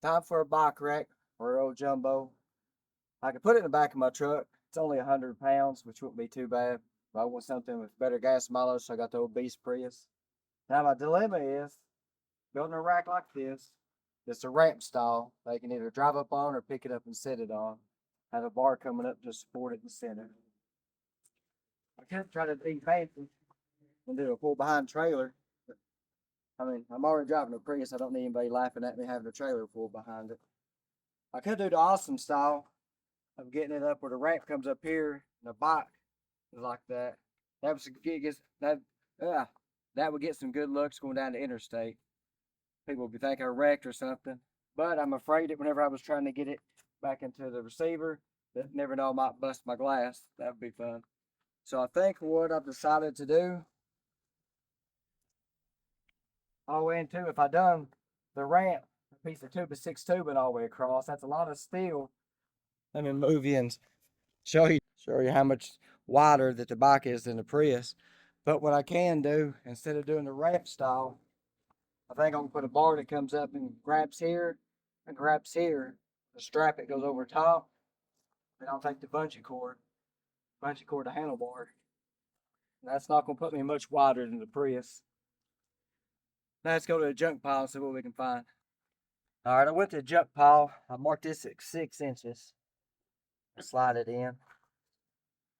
Time for a bike rack or an old jumbo. I can put it in the back of my truck. It's only 100 pounds, which wouldn't be too bad. But I want something with better gas mileage, so I got the old Beast Prius. Now my dilemma is building a rack like this. It's a ramp style. They can either drive up on or pick it up and sit it on. Have a bar coming up to support it in the center. I could try to be fancy and do a full behind trailer. I mean, I'm already driving a Prius. I don't need anybody laughing at me having a trailer full behind it. I could do the awesome style of getting it up where the ramp comes up here and the bike is like that. That was that would get some good looks going down the interstate. People would be thinking I wrecked or something. But I'm afraid that whenever I was trying to get it back into the receiver, that never know I might bust my glass. That would be fun. So I think what I've decided to do, all the way into, if I done the ramp, a piece of 2x6 tubing all the way across, that's a lot of steel. Let me move you and show you how much wider that the bike is than the Prius. But what I can do, instead of doing the ramp style, I think I'm gonna put a bar that comes up and grabs here and grabs here. The strap it goes over top. Then I'll take the bungee cord to handlebar. And that's not gonna put me much wider than the Prius. Now let's go to the junk pile and see what we can find. All right, I went to the junk pile. I marked this at 6 inches. Slide it in.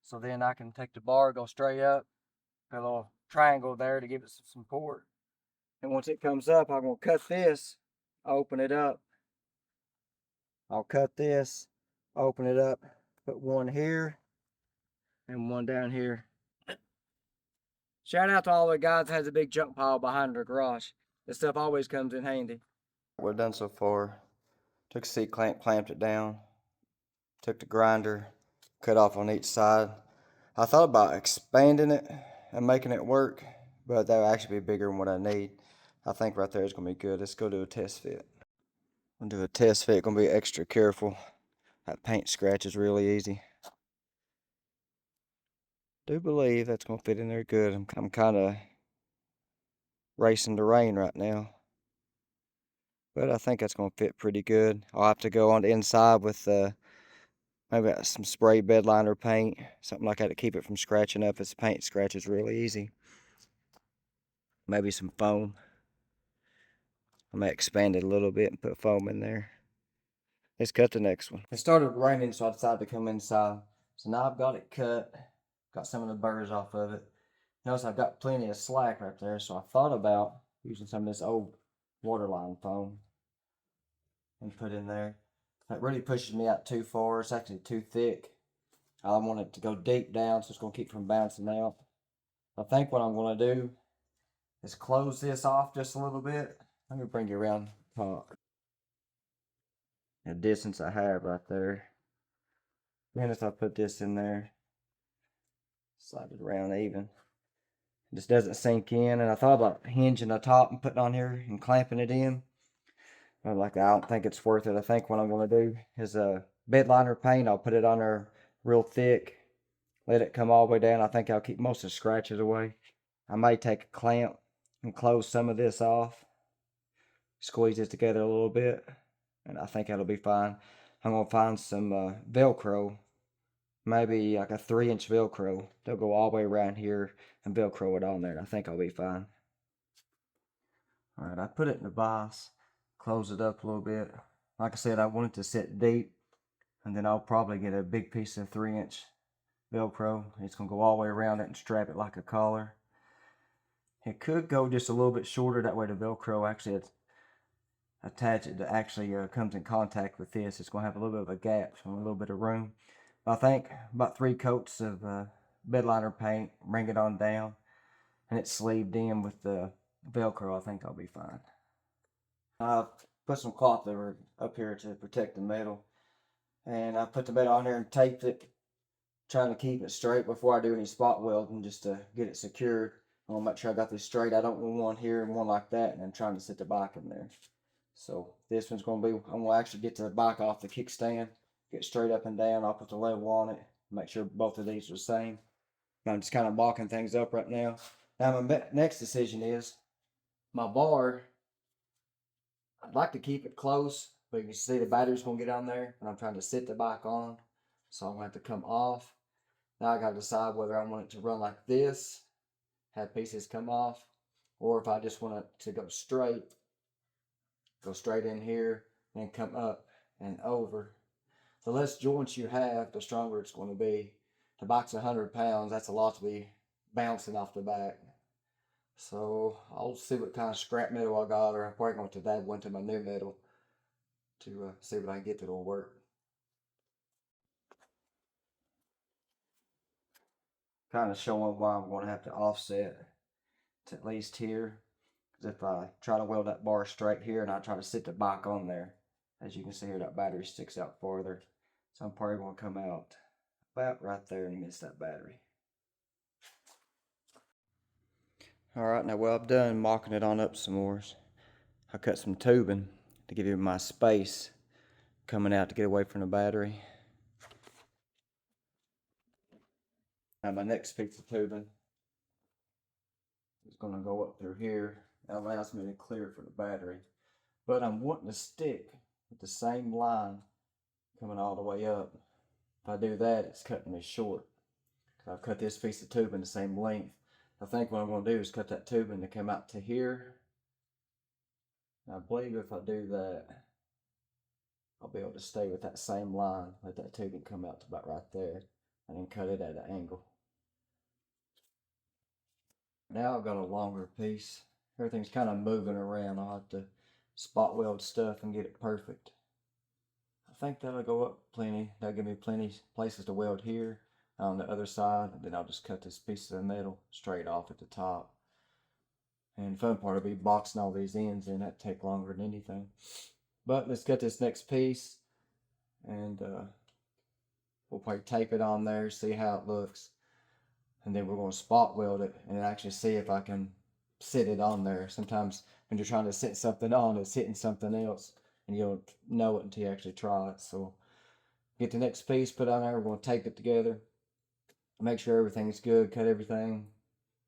So then I can take the bar, go straight up, put a little triangle there to give it some support. And once it comes up, I'm gonna cut this, open it up. I'll cut this, open it up, put one here and one down here. Shout out to all the guys that has a big junk pile behind their garage. This stuff always comes in handy. What I've done so far, took a C-clamp, clamped it down, took the grinder, cut off on each side. I thought about expanding it and making it work, but that would actually be bigger than what I need. I think right there is going to be good. Let's go do a test fit. I'm going to do a test fit. Going to be extra careful. That paint scratch is really easy. Do believe that's going to fit in there good. I'm kind of racing the rain right now, but I think that's going to fit pretty good. I'll have to go on the inside with maybe some spray bed liner paint, something like that to keep it from scratching up. Its paint scratches really easy. Maybe some foam. I may expand it a little bit and put foam in there. Let's cut the next one. It started raining, so I decided to come inside. So now I've got it cut. Got some of the burrs off of it. Notice I've got plenty of slack right there, so I thought about using some of this old waterline foam and put in there. That really pushes me out too far. It's actually too thick. I want it to go deep down, so it's going to keep from bouncing out. I think what I'm going to do is close this off just a little bit. Let me bring you around the top. The distance I have right there. Then as I put this in there, slide it around even. It just doesn't sink in. And I thought about hinging the top and putting on here and clamping it in. But like, I don't think it's worth it. I think what I'm going to do is a bed liner paint. I'll put it on there real thick. Let it come all the way down. I think I'll keep most of the scratches away. I may take a clamp and close some of this off. Squeeze it together a little bit. And I think that'll be fine. I'm going to find some Velcro. Maybe like a 3-inch Velcro. They'll go all the way around here and Velcro it on there. I think I'll be fine. Alright, I put it in the vise. Close it up a little bit. Like I said, I want it to sit deep. And then I'll probably get a big piece of 3-inch Velcro. It's going to go all the way around it and strap it like a collar. It could go just a little bit shorter. That way the Velcro actually attach it to actually comes in contact with this. It's going to have a little bit of a gap, so a little bit of room. I think about 3 coats of bed liner paint, bring it on down, and it's sleeved in with the Velcro. I think I'll be fine. I put some cloth over up here to protect the metal, and I put the metal on there and taped it, trying to keep it straight before I do any spot welding, just to get it secured. I want to make sure I got this straight. I don't want one here and one like that, and I'm trying to sit the bike in there. So this one's going to be, I'm going to actually get the bike off the kickstand, get straight up and down. I'll put the level on it, make sure both of these are the same. I'm just kind of balking things up right now. Now my next decision is my bar. I'd like to keep it close, But you can see the battery's gonna get on there, and I'm trying to sit the bike on, so I'm gonna have to come off. Now I gotta decide whether I want it to run like this, have pieces come off, or if I just want it to go straight in here and come up and over. The less joints you have, the stronger it's going to be. The bike's 100 pounds, that's a lot to be bouncing off the back. So I'll see what kind of scrap metal I got, or I'm probably going to add one to my new metal to see what I can get that'll work. Kind of showing why I'm going to have to offset to at least here. Because if I try to weld that bar straight here and I try to sit the bike on there, as you can see here, that battery sticks out farther. So I'm probably going to come out about right there and miss that battery. Alright, now well, I've done mocking it on up some more. I cut some tubing to give it my space coming out to get away from the battery. Now my next piece of tubing is going to go up through here. That allows me to clear it for the battery. But I'm wanting to stick with the same line coming all the way up. If I do that, it's cutting me short. I've cut this piece of tubing the same length. I think what I'm going to do is cut that tubing to come out to here. I believe if I do that, I'll be able to stay with that same line, let that tubing come out to about right there, and then cut it at an angle. Now I've got a longer piece. Everything's kind of moving around. I'll have to spot weld stuff and get it perfect. I think that'll go up plenty. That'll give me plenty places to weld here on the other side, and then I'll just cut this piece of metal straight off at the top. And the fun part will be boxing all these ends in. That'd take longer than anything. But let's cut this next piece, and we'll probably tape it on there, see how it looks, and then we're going to spot weld it and actually see if I can sit it on there. Sometimes when you're trying to sit something on, it's hitting something else, and you don't know it until you actually try it. So get the next piece put on there. We're going to tape it together, make sure everything's good, cut everything,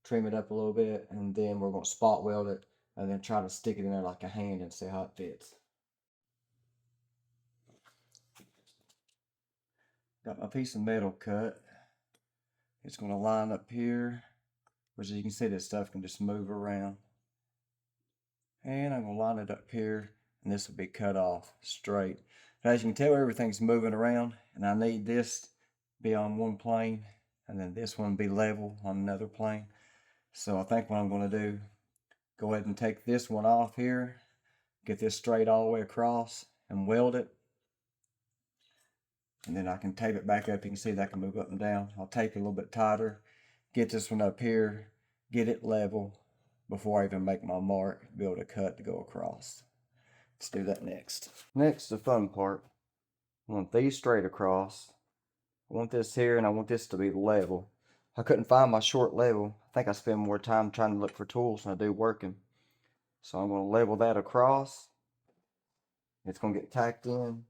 trim it up a little bit, and then we're going to spot weld it and then try to stick it in there like a hand and see how it fits. Got my piece of metal cut. It's going to line up here, which you can see this stuff can just move around. And I'm going to line it up here, and this will be cut off straight. And as you can tell, everything's moving around, and I need this to be on one plane, and then this one be level on another plane. So I think what I'm going to do, go ahead and take this one off here, get this straight all the way across, and weld it. And then I can tape it back up. You can see that I can move up and down. I'll tape it a little bit tighter, get this one up here, get it level before I even make my mark, be able to cut to go across. Let's do that next. Next, the fun part. I want these straight across. I want this here, and I want this to be level. I couldn't find my short level. I think I spend more time trying to look for tools than I do working. So I'm going to level that across. It's going to get tacked in.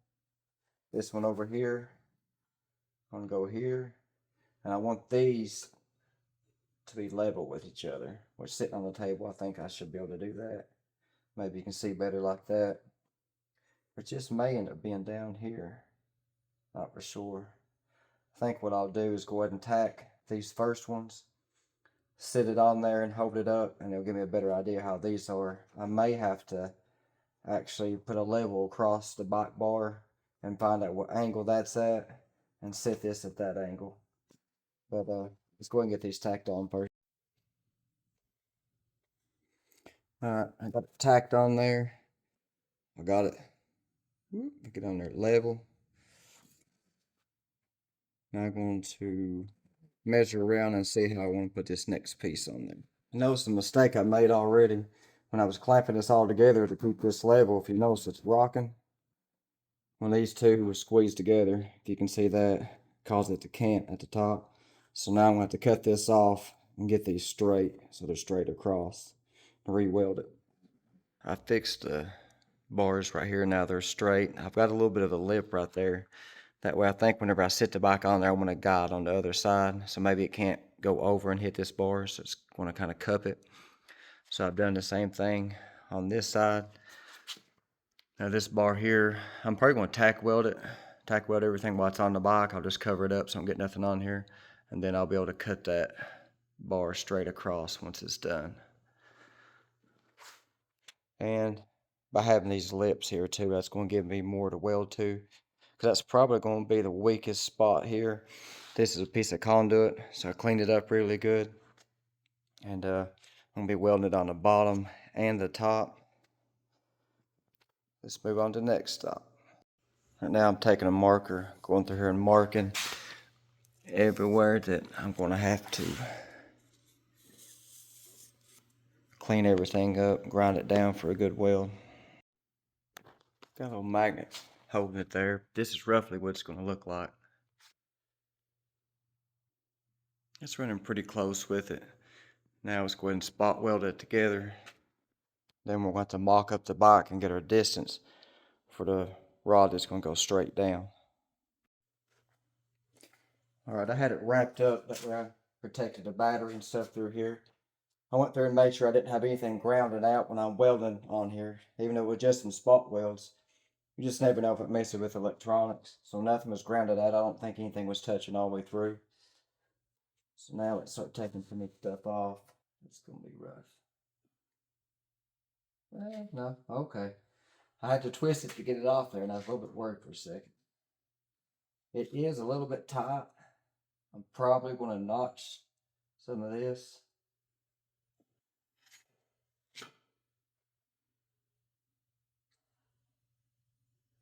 This one over here, I'm going to go here, and I want these to be level with each other. We're sitting on the table. I think I should be able to do that. Maybe you can see better like that. It just may end up being down here. Not for sure. I think what I'll do is go ahead and tack these first ones, sit it on there and hold it up, and it'll give me a better idea how these are. I may have to actually put a level across the bike bar and find out what angle that's at and set this at that angle. But let's go ahead and get these tacked on first. Alright, I got it tacked on there. I got it. Get on there level. Now I'm going to measure around and see how I want to put this next piece on there. I noticed the mistake I made already when I was clamping this all together to keep this level. If you notice, it's rocking. When these two were squeezed together, if you can see that, caused it to cant at the top. So now I'm going to have to cut this off and get these straight so they're straight across and re-weld it. I fixed the bars right here. Now they're straight. I've got a little bit of a lip right there. That way I think whenever I sit the bike on there, I want to guide on the other side. So maybe it can't go over and hit this bar, so it's going to kind of cup it. So I've done the same thing on this side. Now this bar here, I'm probably going to tack weld it. Tack weld everything while it's on the bike. I'll just cover it up so I don't get nothing on here. And then I'll be able to cut that bar straight across once it's done. And by having these lips here too, that's going to give me more to weld to. Because that's probably going to be the weakest spot here. This is a piece of conduit, so I cleaned it up really good. And I'm going to be welding it on the bottom and the top. Let's move on to the next stop. Right now I'm taking a marker, going through here and marking everywhere that I'm going to have to clean everything up, grind it down for a good weld. Got a little magnet holding it there. This is roughly what it's going to look like. It's running pretty close with it. Now let's go ahead and spot weld it together. Then we're going to mock up the bike and get our distance for the rod that's going to go straight down. Alright, I had it wrapped up. That way I protected the battery and stuff through here. I went through and made sure I didn't have anything grounded out when I'm welding on here. Even though it was just some spot welds. You just never know if it messes with electronics. So nothing was grounded out. I don't think anything was touching all the way through. So now let's start taking some of the stuff off. It's going to be rough. No, okay. I had to twist it to get it off there, and I was a little bit worried for a second. It is a little bit tight. I'm probably going to notch some of this.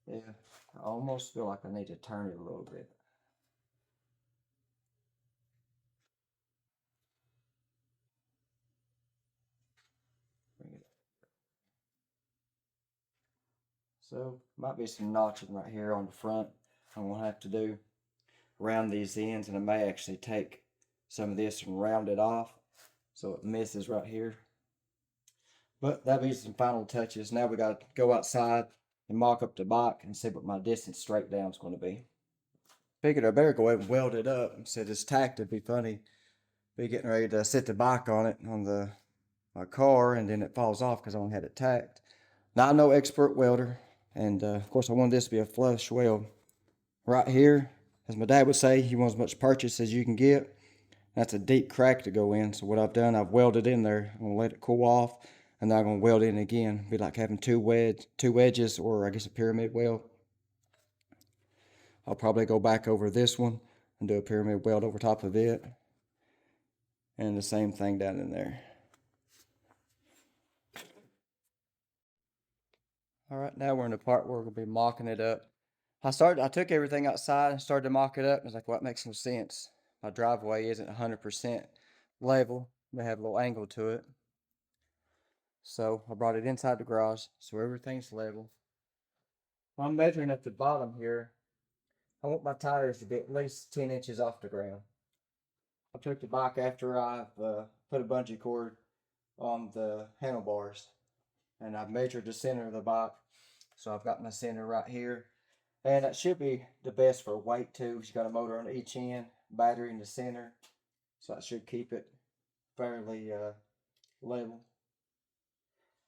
Yeah, I almost feel like I need to turn it a little bit. Bring it. So, might be some notching right here on the front I'm going to have to do around these ends, and I may actually take some of this and round it off so it misses right here. But that'll be some final touches. Now we got to go outside and mock up the bike and see what my distance straight down is going to be. Figured I better go ahead and weld it up. Instead of this tacked, it'd be funny. Be getting ready to sit the bike on it on my car, and then it falls off because I only had it tacked. Now I'm no expert welder, and of course I want this to be a flush weld. Right here, as my dad would say, you want as much purchase as you can get. That's a deep crack to go in. So what I've done, I've welded in there. I'm gonna let it cool off, and then I'm gonna weld in again. It'd be like having two wedges, or I guess a pyramid weld. I'll probably go back over this one and do a pyramid weld over top of it, and the same thing down in there. All right, now we're in the part where we're gonna be mocking it up. I took everything outside and started to mock it up. And I was like, well, that makes no sense. My driveway isn't 100% level. They have a little angle to it. So I brought it inside the garage so everything's level. I'm measuring at the bottom here. I want my tires to be at least 10 inches off the ground. I took the bike after I've put a bungee cord on the handlebars, and I've measured the center of the bike. So I've got my center right here. And that should be the best for weight too. She's got a motor on each end, battery in the center. So that should keep it fairly level.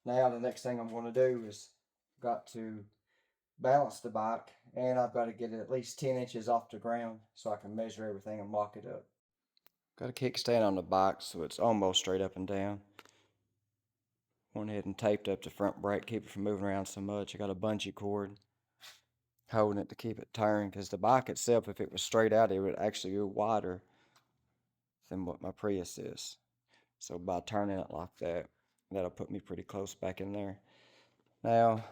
Now the next thing I'm going to do is got to balance the bike, and I've got to get it at least 10 inches off the ground so I can measure everything and mock it up. Got a kickstand on the bike so it's almost straight up and down. Went ahead and taped up the front brake, keep it from moving around so much. I got a bungee cord holding it to keep it turned, because the bike itself, if it was straight out, it would actually go wider than what my Prius is. So by turning it like that, that'll put me pretty close back in there. Now,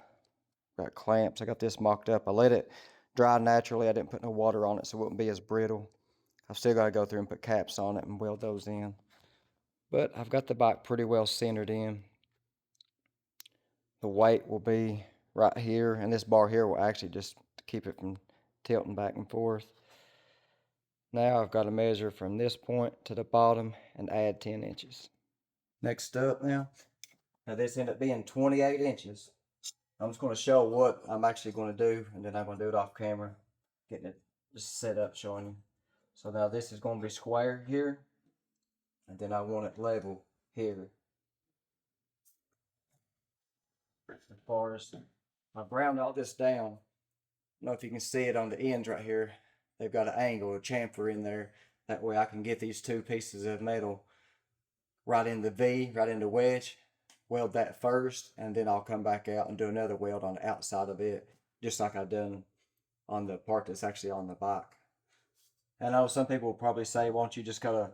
got clamps. I got this mocked up. I let it dry naturally. I didn't put no water on it so it wouldn't be as brittle. I've still got to go through and put caps on it and weld those in. But I've got the bike pretty well centered in. The weight will be right here, and this bar here will actually just keep it from tilting back and forth. Now I've got to measure from this point to the bottom and add 10 inches. Next up now this ended up being 28 inches. I'm just going to show what I'm actually going to do, and then I'm going to do it off camera, getting it just set up, showing you. So now this is going to be square here, and then I want it level here. As far as I've ground all this down. I don't know if you can see it on the ends right here. They've got an angle, a chamfer in there. That way I can get these two pieces of metal right in the V, right in the wedge. Weld that first, and then I'll come back out and do another weld on the outside of it, just like I done on the part that's actually on the bike. And I know some people will probably say, why don't you just cut a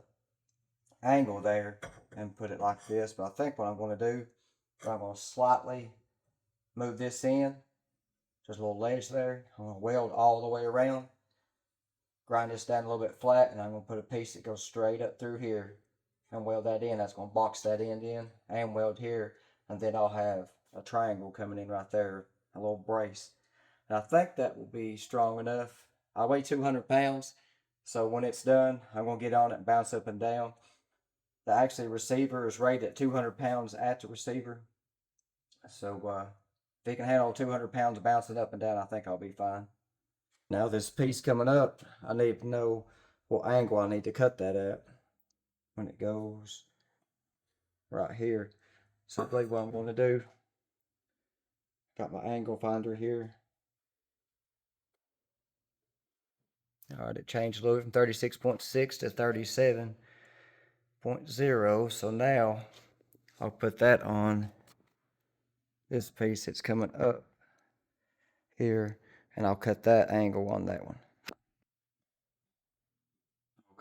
angle there and put it like this? But I think what I'm going to do, I'm going to slightly move this in, just a little ledge there. I'm going to weld all the way around, grind this down a little bit flat, and I'm going to put a piece that goes straight up through here and weld that in. That's going to box that end in and weld here, and then I'll have a triangle coming in right there, a little brace. And I think that will be strong enough. I weigh 200 pounds, so when it's done, I'm going to get on it and bounce up and down. The actually receiver is rated at 200 pounds at the receiver. So if it can handle 200 pounds bouncing up and down, I think I'll be fine. Now this piece coming up, I need to know what angle I need to cut that at when it goes right here. So I believe what I'm going to do, got my angle finder here. All right, it changed a little from 36.6 to 37.0. So now I'll put that on this piece that's coming up here, and I'll cut that angle on that one.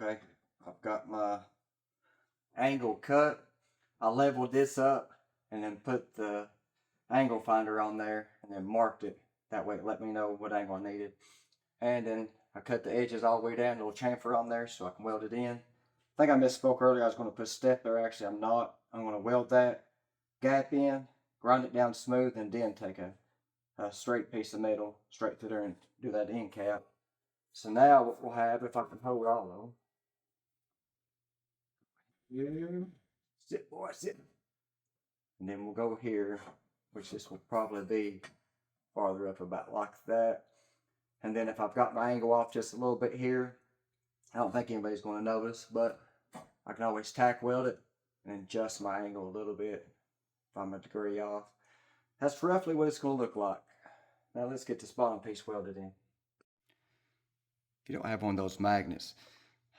Okay, I've got my angle cut. I leveled this up and then put the angle finder on there and then marked it. That way it let me know what angle I needed. And then I cut the edges all the way down, a little chamfer on there so I can weld it in. I think I misspoke earlier. I was going to put a step there. Actually, I'm not. I'm going to weld that gap in, grind it down smooth, and then take a straight piece of metal straight through there and do that end cap. So now what we'll have, if I can hold all of them. Sit, boy, sit. And then we'll go here, which this will probably be farther up about like that. And then if I've got my angle off just a little bit here, I don't think anybody's going to notice, but I can always tack weld it and adjust my angle a little bit if I'm a degree off. That's roughly what it's going to look like. Now let's get this bottom piece welded in. If you don't have one of those magnets,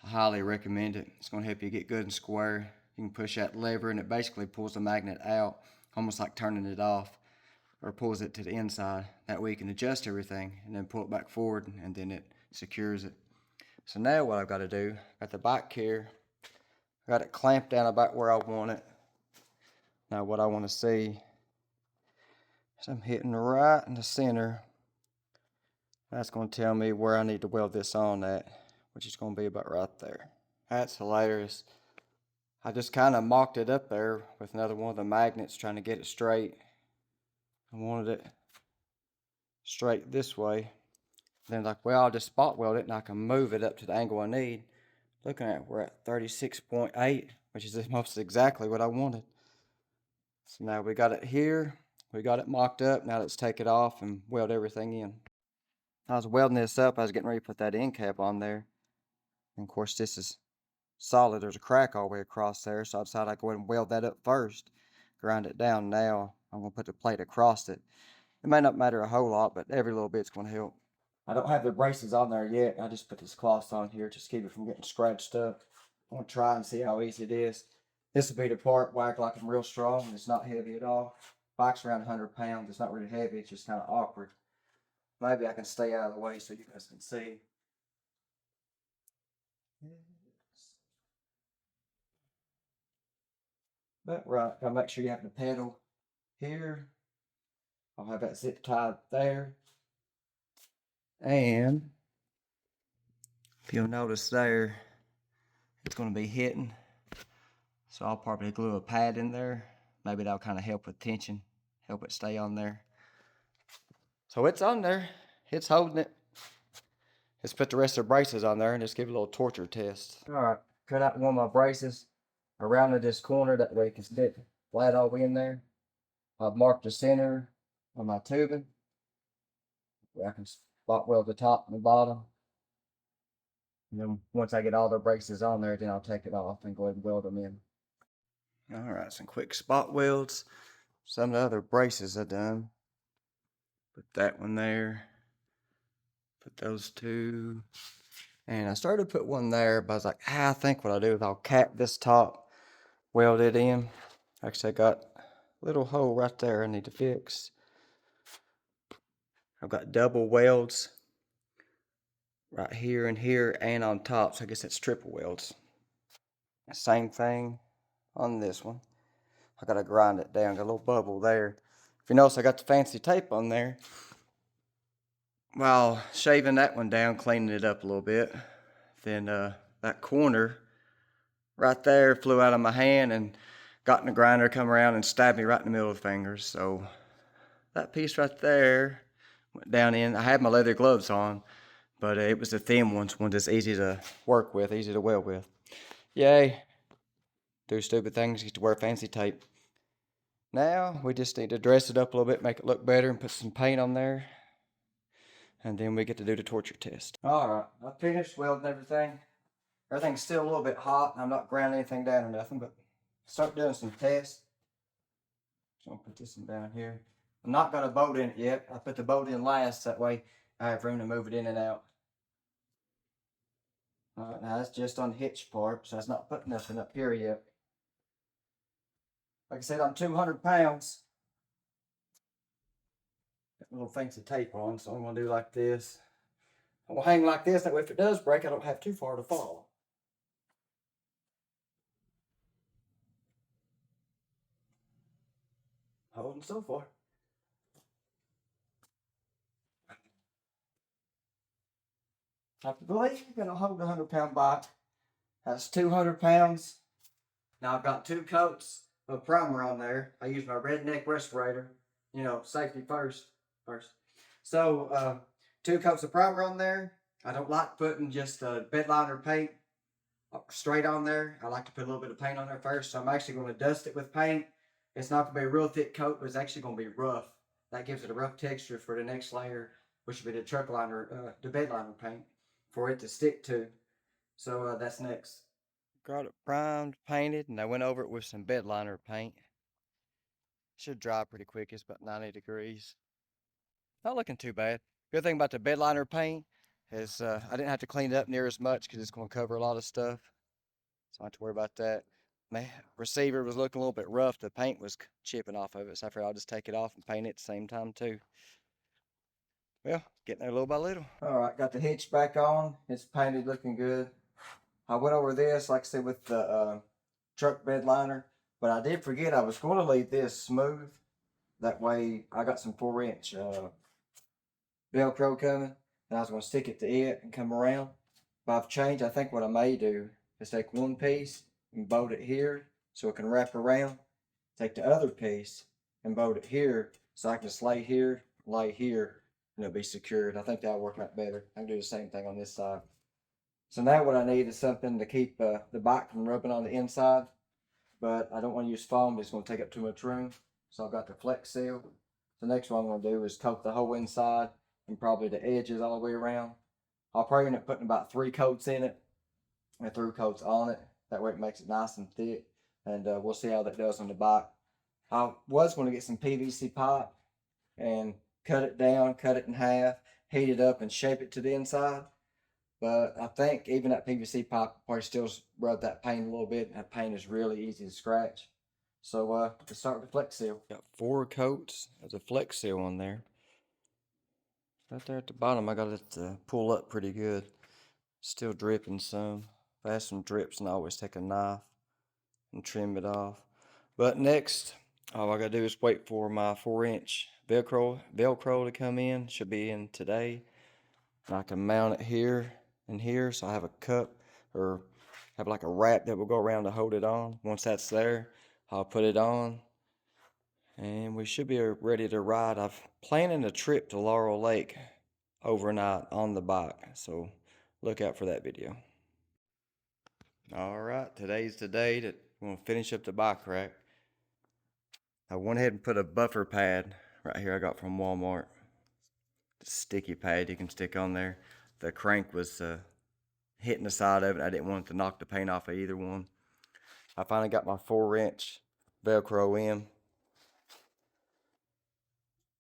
I highly recommend it. It's going to help you get good and square. You can push that lever and it basically pulls the magnet out, almost like turning it off, or pulls it to the inside. That way you can adjust everything and then pull it back forward, and then it secures it. So now what I've got to do, got the bike here, got it clamped down about where I want it. Now what I want to see is I'm hitting right in the center. That's going to tell me where I need to weld this on at, which is going to be about right there. That's hilarious. I just kind of mocked it up there with another one of the magnets trying to get it straight. I wanted it straight this way. Then like, well, I'll just spot weld it and I can move it up to the angle I need. Looking at, we're at 36.8, which is almost exactly what I wanted. So now we got it here. We got it mocked up. Now let's take it off and weld everything in. I was welding this up. I was getting ready to put that end cap on there. And of course, this is solid. There's a crack all the way across there. So I decided I'd go ahead and weld that up first. Grind it down. Now I'm going to put the plate across it. It may not matter a whole lot, but every little bit's going to help. I don't have the braces on there yet. I just put this cloth on here just to keep it from getting scratched up. I'm going to try and see how easy it is. This will be the part where I act like I'm real strong and it's not heavy at all. Bike's around 100 pounds. It's not really heavy. It's just kind of awkward. Maybe I can stay out of the way so you guys can see. But right, gotta make sure you have the pedal here. I'll have that zip tied there. And if you'll notice there, it's going to be hitting. So I'll probably glue a pad in there. Maybe that'll kind of help with tension, help it stay on there. So it's on there. It's holding it. Let's put the rest of the braces on there and just give it a little torture test. All right, cut out one of my braces around this corner. That way it can sit flat all the way in there. I've marked the center of my tubing. I can spot weld the top and the bottom. And then once I get all the braces on there, then I'll take it off and go ahead and weld them in. All right, some quick spot welds. Some of the other braces I done. Put that one there. Put those two. And I started to put one there, but I was like, I think what I'll do is I'll cap this top, weld it in. Actually, I got a little hole right there I need to fix. I've got double welds right here and here and on top, so I guess that's triple welds. Same thing on this one. I gotta grind it down, got a little bubble there. If you notice, I got the fancy tape on there. While shaving that one down, cleaning it up a little bit, then that corner right there flew out of my hand and got in the grinder, come around and stabbed me right in the middle of the fingers. So that piece right there went down in. I had my leather gloves on, but it was the thin ones, one that's easy to work with, easy to weld with. Yay. Do stupid things, get to wear fancy tape. Now we just need to dress it up a little bit, make it look better, and put some paint on there. And then we get to do the torture test. Alright, I finished welding everything. Everything's still a little bit hot, and I'm not grinding anything down or nothing, but start doing some tests. So I'm gonna put this one down here. I'm not gonna bolt in it yet. I put the bolt in last, that way I have room to move it in and out. Alright, now that's just on the hitch part, so that's not putting nothing up here yet. Like I said, I'm 200 pounds. Got a little fancy tape on, so I'm gonna do like this. I'm gonna hang like this, that way if it does break, I don't have too far to fall. Holding so far. I believe you're gonna hold a 100-pound bike. That's 200 pounds. Now I've got 2 coats of primer on there. I use my redneck respirator. You know, safety first. So 2 coats of primer on there. I don't like putting just bed liner paint straight on there. I like to put a little bit of paint on there first. So I'm actually going to dust it with paint. It's not going to be a real thick coat, but it's actually going to be rough. That gives it a rough texture for the next layer, which will be the truck liner, the bed liner paint, for it to stick to. So that's next. Got it primed, painted, and I went over it with some bed liner paint. Should dry pretty quick. It's about 90 degrees. Not looking too bad. Good thing about the bed liner paint is I didn't have to clean it up near as much because it's going to cover a lot of stuff. So I don't have to worry about that. My receiver was looking a little bit rough. The paint was chipping off of it, so I figured I'll just take it off and paint it at the same time too. Well, getting there little by little. All right, got the hitch back on. It's painted, looking good. I went over this, like I said, with the truck bed liner, but I did forget I was going to leave this smooth. That way I got some 4-inch Velcro coming, and I was going to stick it to it and come around. But I've changed. I think what I may do is take one piece and bolt it here so it can wrap around. Take the other piece and bolt it here so I can just lay here, and it'll be secured. I think that'll work out better. I can do the same thing on this side. So now what I need is something to keep the bike from rubbing on the inside, but I don't want to use foam. It's going to take up too much room. So I've got the Flex Seal. The next one I'm going to do is coat the whole inside and probably the edges all the way around. I'll probably end up putting about 3 coats in it and 3 coats on it. That way it makes it nice and thick, and we'll see how that does on the bike. I was going to get some PVC pipe and cut it down, cut it in half, heat it up and shape it to the inside. But I think even that PVC pipe will probably still rub that paint a little bit, and that paint is really easy to scratch. So let's start with the Flex Seal. Got 4 coats of the Flex Seal on there. Right there at the bottom, I got it to pull up pretty good. Still dripping some. If I have some drips, and I always take a knife and trim it off. But next, all I gotta do is wait for my 4-inch Velcro to come in. Should be in today. And I can mount it here and here, so I have a cup or have like a wrap that will go around to hold it on. Once that's there, I'll put it on, and we should be ready to ride. I'm planning a trip to Laurel Lake overnight on the bike, so look out for that video. All right, today's the day that we're gonna finish up the bike rack. I went ahead and put a buffer pad right here I got from Walmart. The sticky pad you can stick on there. The crank was hitting the side of it. I didn't want it to knock the paint off of either one. I finally got my 4-inch Velcro in.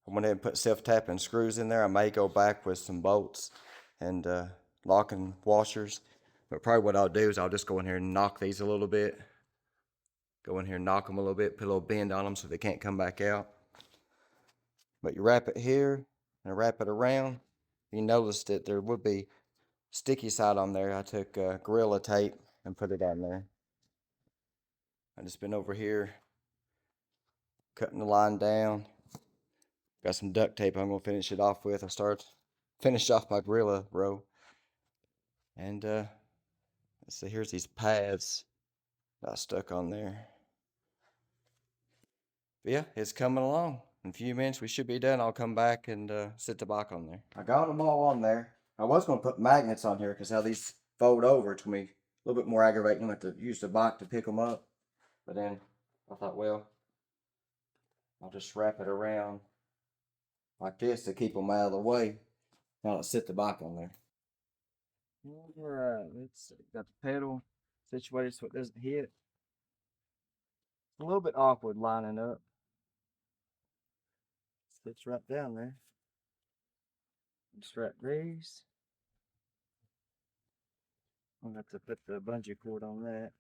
I went ahead and put self-tapping screws in there. I may go back with some bolts and locking washers. But probably what I'll do is I'll just go in here and knock these a little bit. Go in here and knock them a little bit, put a little bend on them so they can't come back out. But you wrap it here and wrap it around. You notice that there would be sticky side on there. I took Gorilla Tape and put it on there. I just been over here cutting the line down. Got some duct tape I'm gonna finish it off with. Finished off my Gorilla row. And let's see, here's these pads that I stuck on there. But yeah, it's coming along. In a few minutes we should be done. I'll come back and sit the bike on there. I got them all on there. I was gonna put magnets on here because how these fold over, it's gonna be a little bit more aggravating. I have to use the bike to pick them up. But then I thought, well, I'll just wrap it around like this to keep them out of the way. Now let's sit the bike on there. Alright, let's see. Got the pedal situated so it doesn't hit. It's a little bit awkward lining up. Sits right down there. Strap these. I'm going to have to put the bungee cord on that.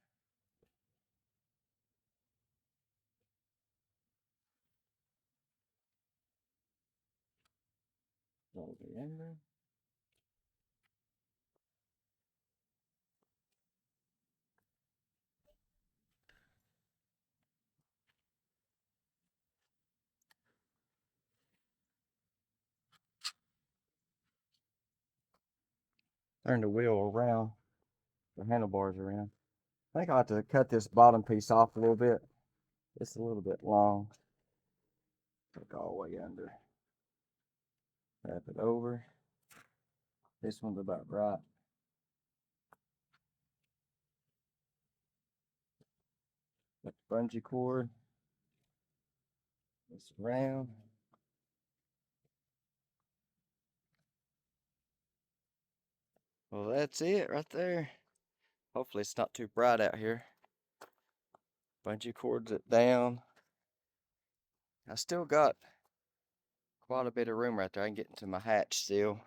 Roll the end there. Turn the wheel around, the handlebars around. I think I'll have to cut this bottom piece off a little bit. It's a little bit long. Take all the way under. Wrap it over. This one's about right. Got the bungee cord. This around. Well, that's it right there. Hopefully it's not too bright out here. Bungee cords it down. I still got quite a bit of room right there. I can get into my hatch still.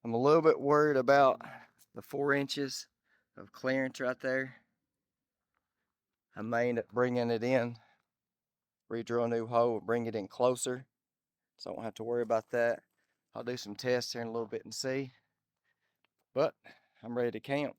I'm a little bit worried about the 4 inches of clearance right there. I may end up bringing it in, redrill a new hole, bring it in closer, so I don't have to worry about that. I'll do some tests here in a little bit and see. But I'm ready to camp.